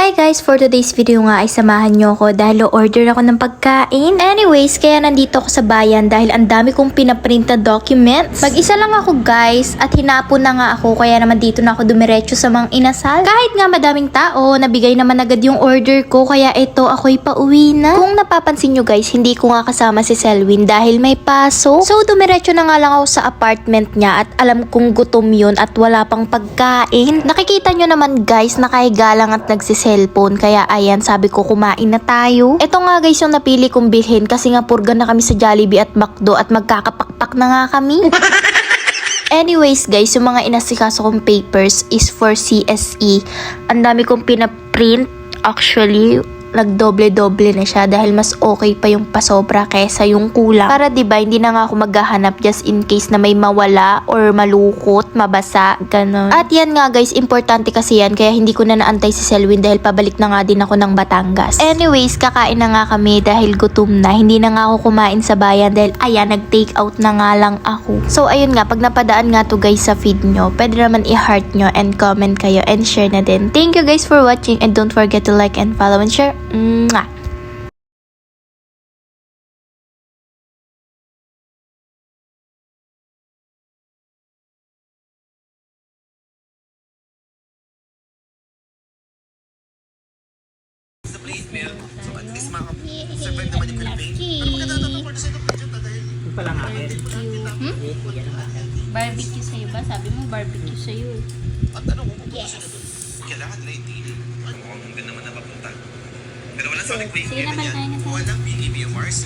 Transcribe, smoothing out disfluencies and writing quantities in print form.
Hi guys! For today's video nga ay samahan nyo ako dahil order ako ng pagkain. Anyways, kaya nandito ako sa bayan dahil ang dami kong pinaprint na documents. Mag-isa lang ako guys at hinapon na nga ako kaya naman dito na ako dumiretso sa mga inasal. Kahit nga madaming tao, nabigay naman agad yung order ko kaya ito ako'y pauwi na. Kung napapansin nyo guys, hindi ko nga kasama si Selwyn dahil may pasok. So dumiretso na nga lang ako sa apartment niya at alam kong gutom yun at wala pang pagkain. Nakikita nyo naman guys, nakahiga lang at nagsiselfone kaya ayan sabi ko kumain na tayo. Ito nga guys yung napili kong bilhin kasi nga purga na kami sa Jollibee at McDo at magkakapakpak na nga kami. Anyways guys, yung mga inasikaso kong papers is for CSE. Ang dami kong pinaprint actually. Nagdoble-doble na siya dahil mas okay pa yung pasobra kesa yung kulang. Para diba, hindi na nga ako maghahanap just in case na may mawala or malukot, mabasa, ganon. At yan nga guys, importante kasi yan kaya hindi ko na naantay si Selwyn dahil pabalik na nga din ako ng Batangas. Anyways, kakain na nga kami dahil gutom na. Hindi na nga ako kumain sa bayan dahil ayan, nag-take out na nga lang ako. So ayun nga, pag napadaan nga to guys sa feed nyo, pwede naman i-heart nyo and comment kayo and share na din. Thank you guys for watching and don't forget to like and follow and share. Mwah! Sa plate meal, so at least makasurvive naman yung Philippines. Pero magkatatawa ko sa ito dahil Yung pala nga akin. Barbecue sa'yo ba? Sabi mo barbecue sa'yo. at ano kung pupunta sila doon. Kailangan nila itili. Mukhang hanggang naman napapunta. Pero walang Sonic Wave sige ngayon naman, yan. tayo na tayo. Walang BEBMRC.